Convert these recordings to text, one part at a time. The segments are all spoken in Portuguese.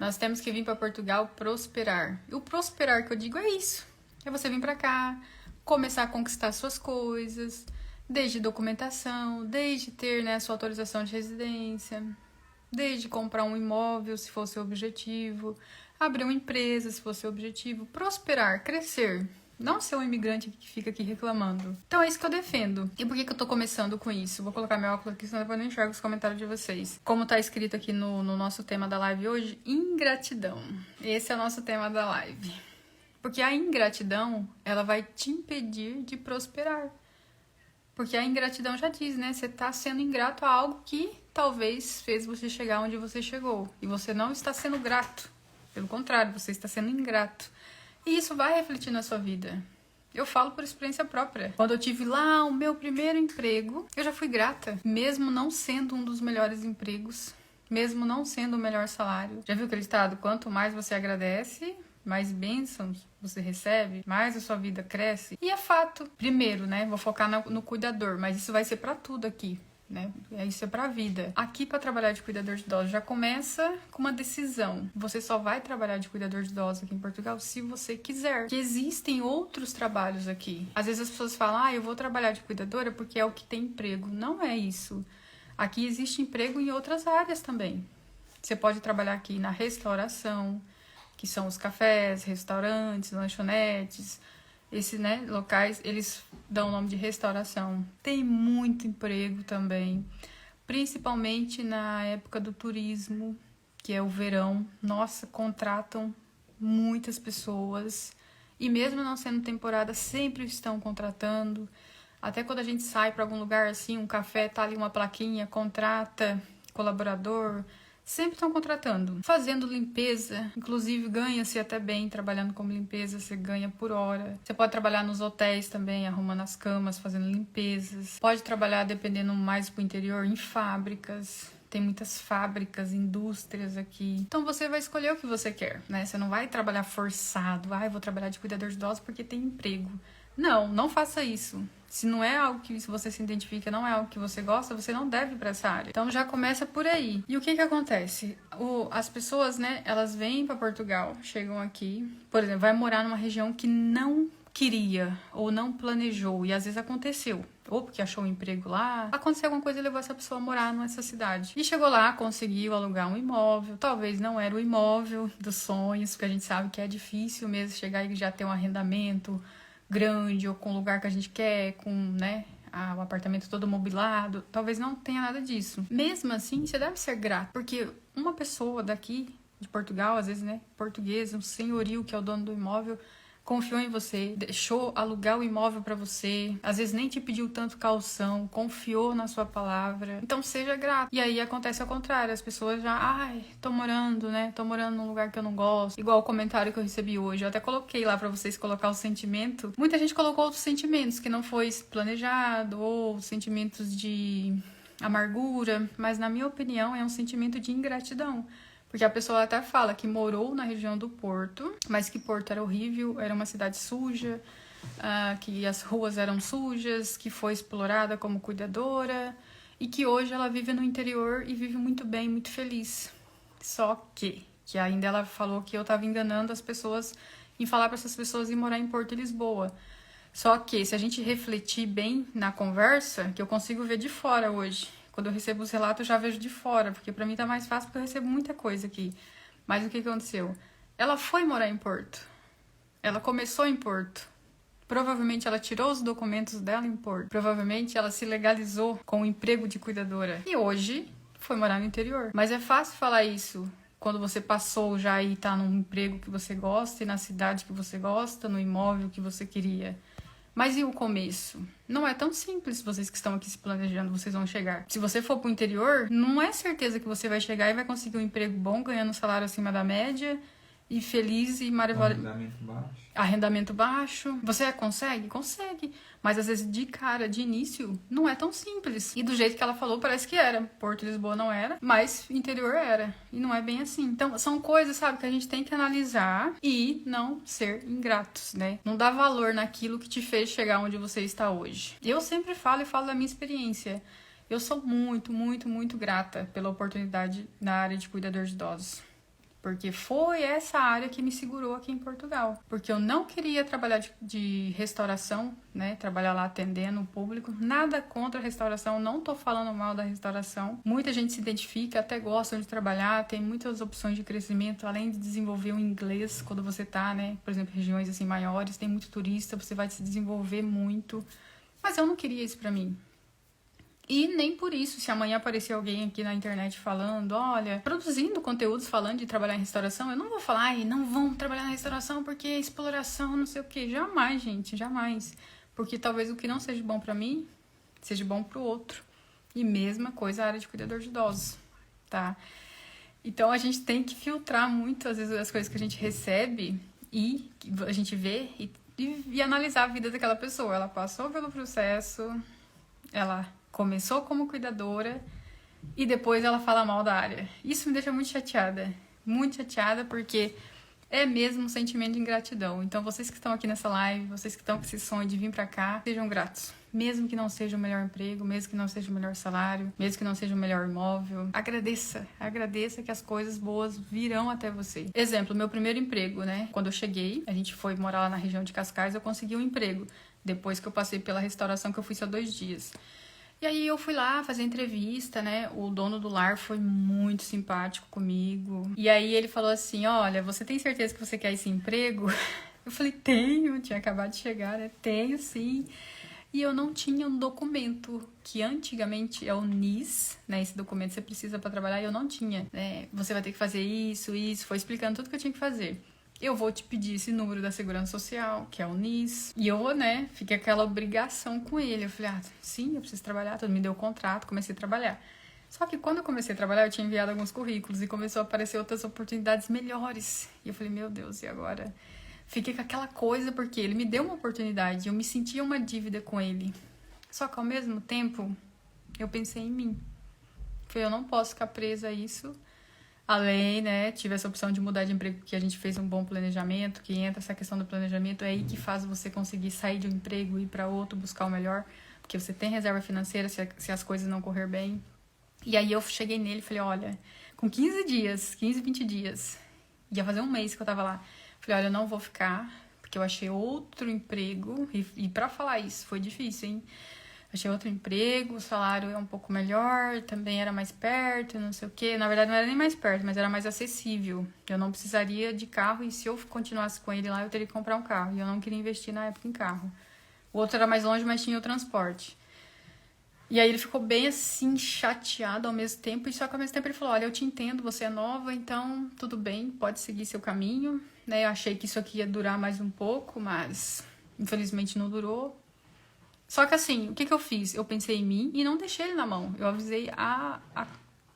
Nós temos que vir para Portugal prosperar. E o prosperar que eu digo é isso. É você vir para cá, começar a conquistar suas coisas, desde documentação, desde ter, né, sua autorização de residência, desde comprar um imóvel, se for seu objetivo, abrir uma empresa, se for seu objetivo, prosperar, crescer. Não ser um imigrante que fica aqui reclamando. Então é isso que eu defendo. E por que eu tô começando com isso? Vou colocar meu óculos aqui, senão depois eu não enxergo os comentários de vocês. Como tá escrito aqui no nosso tema da live hoje, ingratidão. Esse é o nosso tema da live. Porque a ingratidão, ela vai te impedir de prosperar. Porque a ingratidão já diz, né? Você tá sendo ingrato a algo que talvez fez você chegar onde você chegou. E você não está sendo grato. Pelo contrário, você está sendo ingrato. E isso vai refletir na sua vida. Eu falo por experiência própria. Quando eu tive lá o meu primeiro emprego, eu já fui grata. Mesmo não sendo um dos melhores empregos, mesmo não sendo o melhor salário. Já viu aquele ditado? Quanto mais você agradece, mais bênçãos você recebe, mais a sua vida cresce. E é fato. Primeiro, né? Vou focar no cuidador, mas isso vai ser pra tudo aqui. Né? Isso é pra vida. Aqui, para trabalhar de cuidador de idosos, já começa com uma decisão. Você só vai trabalhar de cuidador de idosos aqui em Portugal se você quiser. Que existem outros trabalhos aqui. Às vezes as pessoas falam, eu vou trabalhar de cuidadora porque é o que tem emprego. Não é isso. Aqui existe emprego em outras áreas também. Você pode trabalhar aqui na restauração, que são os cafés, restaurantes, lanchonetes. Esses, né, locais, eles dão o nome de restauração. Tem muito emprego também, principalmente na época do turismo, que é o verão. Nossa, contratam muitas pessoas. E mesmo não sendo temporada, sempre estão contratando. Até quando a gente sai para algum lugar assim, um café, tá ali uma plaquinha, contrata colaborador. Sempre estão contratando, fazendo limpeza, inclusive ganha-se até bem trabalhando como limpeza, você ganha por hora. Você pode trabalhar nos hotéis também, arrumando as camas, fazendo limpezas. Pode trabalhar, dependendo mais pro interior, em fábricas. Tem muitas fábricas, indústrias aqui. Então você vai escolher o que você quer, né? Você não vai trabalhar forçado, eu vou trabalhar de cuidador de idosos porque tem emprego. Não, não faça isso. Se não é algo que você se identifica, não é algo que você gosta, você não deve ir para essa área. Então já começa por aí. E o que acontece? As pessoas, né, elas vêm para Portugal, chegam aqui, por exemplo, vai morar numa região que não queria ou não planejou, e às vezes aconteceu. Ou porque achou um emprego lá, aconteceu alguma coisa e levou essa pessoa a morar nessa cidade. E chegou lá, conseguiu alugar um imóvel, talvez não era o imóvel dos sonhos, porque a gente sabe que é difícil mesmo chegar e já ter um arrendamento grande, ou com o lugar que a gente quer, com, né, o apartamento todo mobilado, talvez não tenha nada disso. Mesmo assim, você deve ser grato, porque uma pessoa daqui, de Portugal, às vezes, né, português, um senhorio que é o dono do imóvel, confiou em você, deixou alugar o imóvel pra você, às vezes nem te pediu tanto caução, confiou na sua palavra. Então seja grato. E aí acontece ao contrário, as pessoas já, tô morando num lugar que eu não gosto. Igual o comentário que eu recebi hoje, eu até coloquei lá pra vocês colocar o sentimento. Muita gente colocou outros sentimentos que não foi planejado, ou sentimentos de amargura, mas na minha opinião é um sentimento de ingratidão. Porque a pessoa até fala que morou na região do Porto, mas que Porto era horrível, era uma cidade suja, que as ruas eram sujas, que foi explorada como cuidadora e que hoje ela vive no interior e vive muito bem, muito feliz. Só que ainda ela falou que eu estava enganando as pessoas em falar para essas pessoas ir morar em Porto e Lisboa. Só que se a gente refletir bem na conversa, que eu consigo ver de fora hoje. Quando eu recebo os relatos, eu já vejo de fora, porque pra mim tá mais fácil, porque eu recebo muita coisa aqui. Mas o que aconteceu? Ela foi morar em Porto. Ela começou em Porto. Provavelmente ela tirou os documentos dela em Porto. Provavelmente ela se legalizou com o emprego de cuidadora. E hoje foi morar no interior. Mas é fácil falar isso quando você passou já e tá num emprego que você gosta, e na cidade que você gosta, no imóvel que você queria. Mas e o começo? Não é tão simples, vocês que estão aqui se planejando, vocês vão chegar. Se você for pro interior, não é certeza que você vai chegar e vai conseguir um emprego bom, ganhando um salário acima da média, e feliz e maravilhoso. Arrendamento baixo. Arrendamento baixo. Você consegue? Consegue. Mas às vezes de cara, de início, não é tão simples. E do jeito que ela falou, parece que era. Porto e Lisboa não era, mas interior era. E não é bem assim. Então são coisas, sabe, que a gente tem que analisar e não ser ingratos, né? Não dar valor naquilo que te fez chegar onde você está hoje. Eu sempre falo e falo da minha experiência. Eu sou muito, muito, muito grata pela oportunidade na área de cuidador de idosos. Porque foi essa área que me segurou aqui em Portugal. Porque eu não queria trabalhar de restauração, né? Trabalhar lá atendendo o público. Nada contra a restauração, não tô falando mal da restauração. Muita gente se identifica, até gostam de trabalhar, tem muitas opções de crescimento, além de desenvolver o inglês quando você tá, né? Por exemplo, regiões assim maiores, tem muito turista, você vai se desenvolver muito. Mas eu não queria isso pra mim. E nem por isso, se amanhã aparecer alguém aqui na internet falando, olha, produzindo conteúdos falando de trabalhar em restauração, eu não vou falar, ai, não vão trabalhar na restauração porque é exploração, não sei o quê. Jamais, gente, jamais. Porque talvez o que não seja bom pra mim, seja bom pro outro. E mesma coisa a área de cuidador de idosos, tá? Então a gente tem que filtrar muito, às vezes, as coisas que a gente recebe e a gente vê e analisar a vida daquela pessoa. Ela passou pelo processo, ela começou como cuidadora e depois ela fala mal da área. Isso me deixa muito chateada porque é mesmo um sentimento de ingratidão. Então vocês que estão aqui nessa live, vocês que estão com esse sonho de vir pra cá, sejam gratos. Mesmo que não seja o melhor emprego, mesmo que não seja o melhor salário, mesmo que não seja o melhor imóvel, agradeça que as coisas boas virão até você. Exemplo, meu primeiro emprego, né? Quando eu cheguei, a gente foi morar lá na região de Cascais, eu consegui um emprego. Depois que eu passei pela restauração, que eu fui só 2 dias. E aí eu fui lá fazer entrevista, né? O dono do lar foi muito simpático comigo. E aí ele falou assim, olha, você tem certeza que você quer esse emprego? Eu falei, tenho, tinha acabado de chegar, né? Tenho, sim. E eu não tinha um documento, que antigamente é o NIS, né? Esse documento você precisa para trabalhar e eu não tinha, né? Você vai ter que fazer isso, foi explicando tudo que eu tinha que fazer. Eu vou te pedir esse número da Segurança Social, que é o NIS. E eu, né, fiquei aquela obrigação com ele. Eu falei, sim, eu preciso trabalhar. Todo me deu o contrato, comecei a trabalhar. Só que quando eu comecei a trabalhar, eu tinha enviado alguns currículos e começou a aparecer outras oportunidades melhores. E eu falei, meu Deus, e agora? Fiquei com aquela coisa porque ele me deu uma oportunidade, eu me sentia uma dívida com ele. Só que ao mesmo tempo, eu pensei em mim. Falei, eu não posso ficar presa a isso. Além, né, tive essa opção de mudar de emprego porque a gente fez um bom planejamento, que entra essa questão do planejamento, é aí que faz você conseguir sair de um emprego e ir para outro, buscar o melhor, porque você tem reserva financeira se as coisas não correr bem. E aí eu cheguei nele e falei, olha, com 15 dias, 15, 20 dias, ia fazer um mês que eu tava lá, falei, olha, eu não vou ficar, porque eu achei outro emprego, e pra falar isso foi difícil, hein? Achei outro emprego, o salário é um pouco melhor, também era mais perto, não sei o quê. Na verdade, não era nem mais perto, mas era mais acessível. Eu não precisaria de carro e se eu continuasse com ele lá, eu teria que comprar um carro. E eu não queria investir na época em carro. O outro era mais longe, mas tinha o transporte. E aí ele ficou bem assim, chateado ao mesmo tempo. E só que ao mesmo tempo ele falou, olha, eu te entendo, você é nova, então tudo bem, pode seguir seu caminho. Né? Eu achei que isso aqui ia durar mais um pouco, mas infelizmente não durou. Só que assim, o que eu fiz? Eu pensei em mim e não deixei ele na mão. Eu avisei há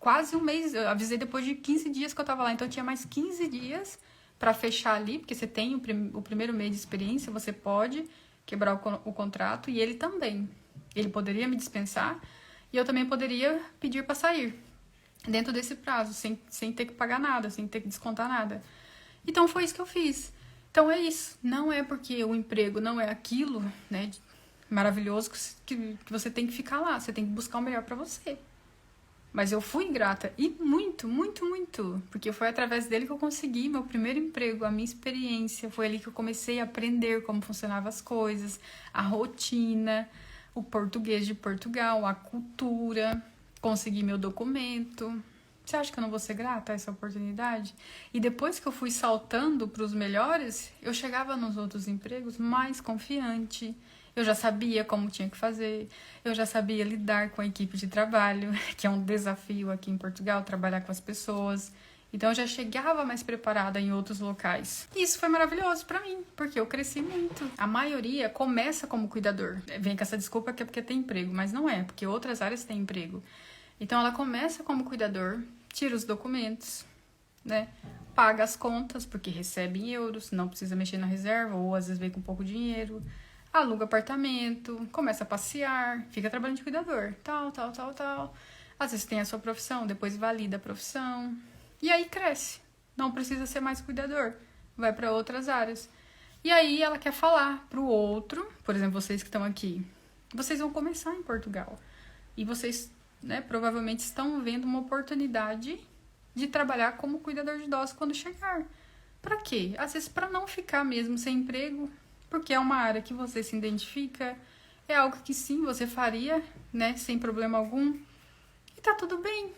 quase um mês, eu avisei depois de 15 dias que eu tava lá. Então eu tinha mais 15 dias pra fechar ali, porque você tem o primeiro mês de experiência, você pode quebrar o contrato e ele também. Ele poderia me dispensar e eu também poderia pedir pra sair dentro desse prazo, sem ter que pagar nada, sem ter que descontar nada. Então foi isso que eu fiz. Então é isso. Não é porque o emprego não é aquilo, né, maravilhoso que você tem que ficar lá, você tem que buscar o melhor pra você. Mas eu fui ingrata e muito, muito, muito, porque foi através dele que eu consegui meu primeiro emprego, a minha experiência, foi ali que eu comecei a aprender como funcionavam as coisas, a rotina, o português de Portugal, a cultura, consegui meu documento. Você acha que eu não vou ser grata a essa oportunidade? E depois que eu fui saltando para os melhores, eu chegava nos outros empregos mais confiante. Eu já sabia como tinha que fazer, eu já sabia lidar com a equipe de trabalho, que é um desafio aqui em Portugal, trabalhar com as pessoas. Então eu já chegava mais preparada em outros locais. E isso foi maravilhoso pra mim, porque eu cresci muito. A maioria começa como cuidador. Vem com essa desculpa que é porque tem emprego, mas não é, porque outras áreas têm emprego. Então ela começa como cuidador, tira os documentos, né? Paga as contas, porque recebe em euros, não precisa mexer na reserva, ou às vezes vem com pouco dinheiro. Aluga apartamento, começa a passear, fica trabalhando de cuidador, tal. Às vezes tem a sua profissão, depois valida a profissão. E aí cresce. Não precisa ser mais cuidador. Vai para outras áreas. E aí ela quer falar pro outro, por exemplo, vocês que estão aqui. Vocês vão começar em Portugal. E vocês, né, provavelmente estão vendo uma oportunidade de trabalhar como cuidador de idosos quando chegar. Pra quê? Às vezes pra não ficar mesmo sem emprego, porque é uma área que você se identifica, é algo que sim, você faria, né, sem problema algum, e tá tudo bem.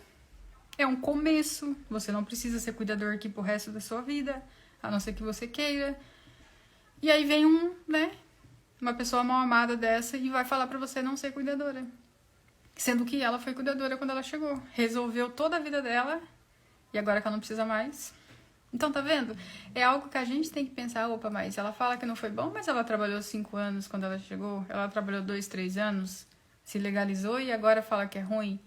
É um começo, você não precisa ser cuidador aqui pro resto da sua vida, a não ser que você queira. E aí vem uma pessoa mal amada dessa e vai falar pra você não ser cuidadora. Sendo que ela foi cuidadora quando ela chegou. Resolveu toda a vida dela e agora que ela não precisa mais. Então, tá vendo? É algo que a gente tem que pensar, opa, mas ela fala que não foi bom, mas ela trabalhou 5 anos quando ela chegou, ela trabalhou 2, 3 anos, se legalizou e agora fala que é ruim.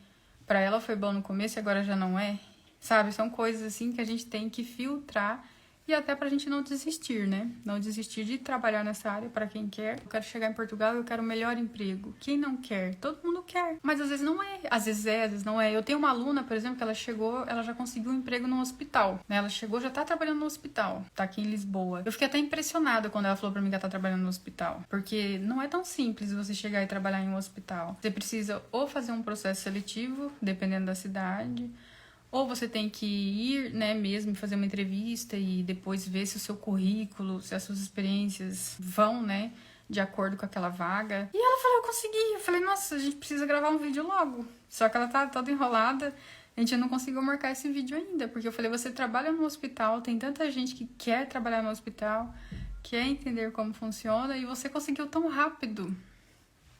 Pra ela foi bom no começo e agora já não é. Sabe? São coisas assim que a gente tem que filtrar e até pra gente não desistir, né? Não desistir de trabalhar nessa área para quem quer. Eu quero chegar em Portugal, eu quero o melhor emprego. Quem não quer? Todo mundo quer. Mas às vezes não é. Às vezes não é. Eu tenho uma aluna, por exemplo, que ela chegou, ela já conseguiu um emprego no hospital, né? Ela chegou, já tá trabalhando no hospital. Tá aqui em Lisboa. Eu fiquei até impressionada quando ela falou pra mim que ela tá trabalhando no hospital. Porque não é tão simples você chegar e trabalhar em um hospital. Você precisa ou fazer um processo seletivo, dependendo da cidade, ou você tem que ir, né, mesmo fazer uma entrevista e depois ver se o seu currículo, se as suas experiências vão, né, de acordo com aquela vaga. E ela falou, eu consegui. Eu falei, nossa, a gente precisa gravar um vídeo logo. Só que ela tá toda enrolada. A gente não conseguiu marcar esse vídeo ainda, porque eu falei, você trabalha no hospital, tem tanta gente que quer trabalhar no hospital, quer entender como funciona, e você conseguiu tão rápido.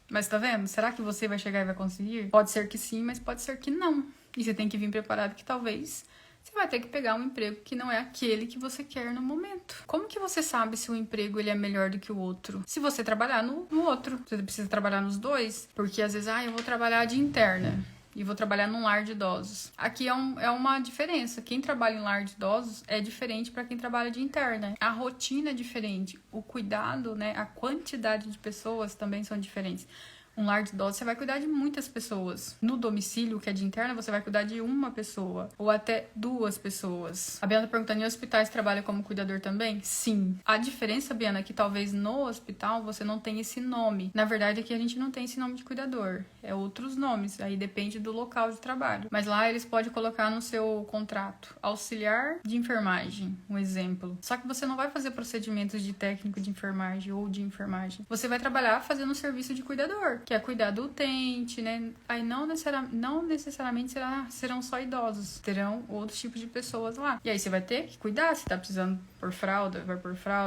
Mas tá vendo? Será que você vai chegar e vai conseguir? Pode ser que sim, mas pode ser que não. E você tem que vir preparado que talvez você vai ter que pegar um emprego que não é aquele que você quer no momento. Como que você sabe se o emprego ele é melhor do que o outro? Se você trabalhar no outro. Você precisa trabalhar nos dois. Porque às vezes, eu vou trabalhar de interna e vou trabalhar num lar de idosos. Aqui é uma diferença. Quem trabalha em lar de idosos é diferente para quem trabalha de interna. A rotina é diferente. O cuidado, né, a quantidade de pessoas também são diferentes. Um lar de idosos, você vai cuidar de muitas pessoas. No domicílio, que é de interna, você vai cuidar de uma pessoa. Ou até 2 pessoas. A Biana tá perguntando, em hospitais trabalha como cuidador também? Sim. A diferença, Biana, é que talvez no hospital você não tenha esse nome. Na verdade, aqui a gente não tem esse nome de cuidador. É outros nomes. Aí depende do local de trabalho. Mas lá eles podem colocar no seu contrato auxiliar de enfermagem, um exemplo. Só que você não vai fazer procedimentos de técnico de enfermagem ou de enfermagem. Você vai trabalhar fazendo um serviço de cuidador, que é cuidar do utente, né? Aí não necessariamente serão só idosos, terão outros tipos de pessoas lá. E aí você vai ter que cuidar, se tá precisando pôr fralda,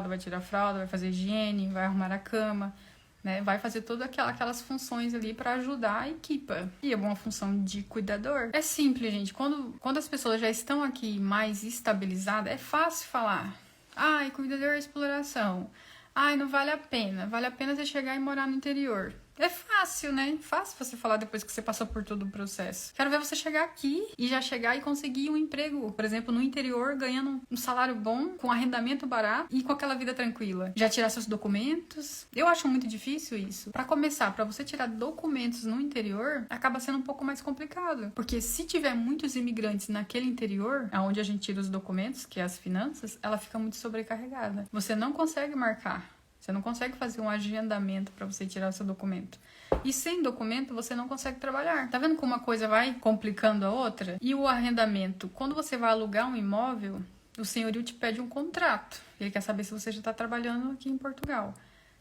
vai tirar fralda, vai fazer higiene, vai arrumar a cama, né? Vai fazer todas aquelas funções ali para ajudar a equipa. E é uma função de cuidador. É simples, gente. Quando as pessoas já estão aqui mais estabilizadas, é fácil falar. Ai, cuidador é exploração. Ai, não vale a pena. Vale a pena você chegar e morar no interior. É fácil, né? Fácil você falar depois que você passou por todo o processo. Quero ver você chegar aqui e já chegar e conseguir um emprego, por exemplo, no interior, ganhando um salário bom, com arrendamento barato e com aquela vida tranquila. Já tirar seus documentos. Eu acho muito difícil isso. Pra começar, pra você tirar documentos no interior, acaba sendo um pouco mais complicado. Porque se tiver muitos imigrantes naquele interior, onde a gente tira os documentos, que é as finanças, ela fica muito sobrecarregada. Você não consegue marcar. Você não consegue fazer um agendamento para você tirar o seu documento. E sem documento, você não consegue trabalhar. Tá vendo como uma coisa vai complicando a outra? E o arrendamento? Quando você vai alugar um imóvel, o senhorio te pede um contrato. Ele quer saber se você já está trabalhando aqui em Portugal.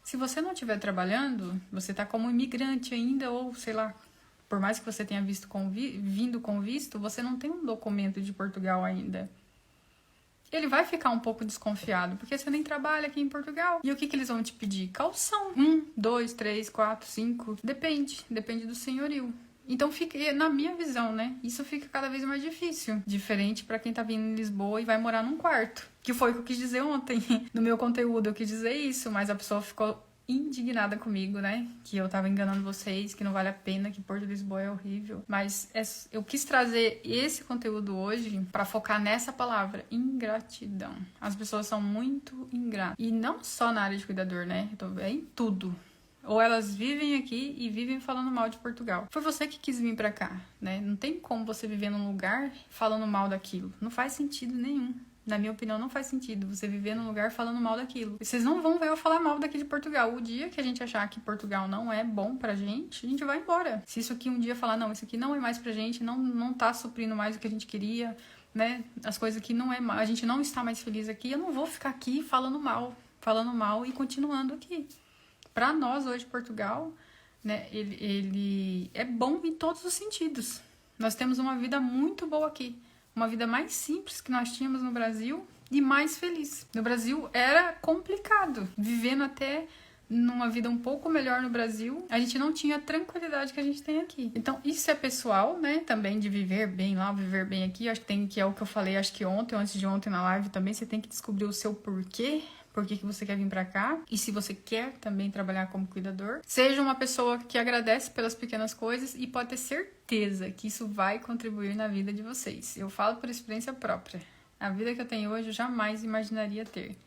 Se você não estiver trabalhando, você está como imigrante ainda, ou sei lá, por mais que você tenha vindo com visto, você não tem um documento de Portugal ainda. Ele vai ficar um pouco desconfiado, porque você nem trabalha aqui em Portugal. E o que eles vão te pedir? Caução. 1, 2, 3, 4, 5. Depende do senhorio. Então, fica, na minha visão, né? Isso fica cada vez mais difícil. Diferente pra quem tá vindo em Lisboa e vai morar num quarto. Que foi o que eu quis dizer ontem. No meu conteúdo eu quis dizer isso, mas a pessoa ficou indignada comigo, né? Que eu tava enganando vocês, que não vale a pena, que Porto de Lisboa é horrível. Mas eu quis trazer esse conteúdo hoje pra focar nessa palavra, ingratidão. As pessoas são muito ingratas. E não só na área de cuidador, né? É em tudo. Ou elas vivem aqui e vivem falando mal de Portugal. Foi você que quis vir pra cá, né? Não tem como você viver num lugar falando mal daquilo. Não faz sentido nenhum. Na minha opinião, não faz sentido você viver num lugar falando mal daquilo. Vocês não vão ver eu falar mal daqui de Portugal. O dia que a gente achar que Portugal não é bom pra gente, a gente vai embora. Se isso aqui um dia falar, não, isso aqui não é mais pra gente, não tá suprindo mais o que a gente queria, né? As coisas que não é mal, a gente não está mais feliz aqui, eu não vou ficar aqui falando mal e continuando aqui. Para nós hoje, Portugal, né, ele é bom em todos os sentidos. Nós temos uma vida muito boa aqui, uma vida mais simples que nós tínhamos no Brasil e mais feliz. No Brasil era complicado, vivendo até numa vida um pouco melhor no Brasil, a gente não tinha a tranquilidade que a gente tem aqui. Então, isso é pessoal, né? Também de viver bem lá, viver bem aqui. Acho que tem que é o que eu falei, acho que ontem ou antes de ontem na live também, você tem que descobrir o seu porquê. Por que você quer vir pra cá? E se você quer também trabalhar como cuidador, seja uma pessoa que agradece pelas pequenas coisas e pode ter certeza que isso vai contribuir na vida de vocês. Eu falo por experiência própria. A vida que eu tenho hoje eu jamais imaginaria ter.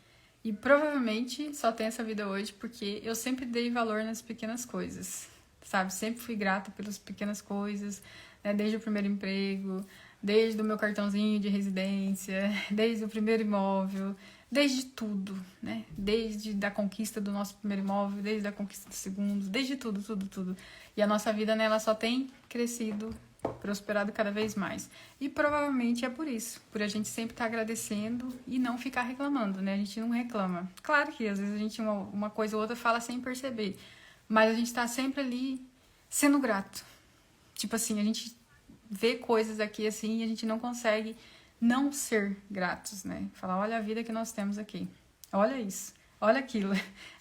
E provavelmente só tenho essa vida hoje porque eu sempre dei valor nas pequenas coisas, sabe? Sempre fui grata pelas pequenas coisas, né? Desde o primeiro emprego, desde o meu cartãozinho de residência, desde o primeiro imóvel, desde tudo, né? Desde da conquista do nosso primeiro imóvel, desde a conquista do segundo, desde tudo, tudo, tudo. E a nossa vida, né, ela só tem crescido, prosperado cada vez mais. E provavelmente é por isso, por a gente sempre estar agradecendo e não ficar reclamando, né? A gente não reclama. Claro que às vezes a gente uma coisa ou outra fala sem perceber, mas a gente tá sempre ali sendo grato. Tipo assim, a gente vê coisas aqui assim e a gente não consegue não ser gratos, né? Falar, olha a vida que nós temos aqui. Olha isso. Olha aquilo.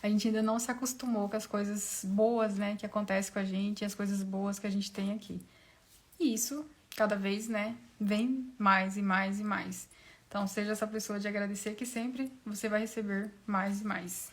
A gente ainda não se acostumou com as coisas boas, né, que acontecem com a gente, as coisas boas que a gente tem aqui. E isso, cada vez, né, vem mais e mais e mais. Então, seja essa pessoa de agradecer que sempre você vai receber mais e mais.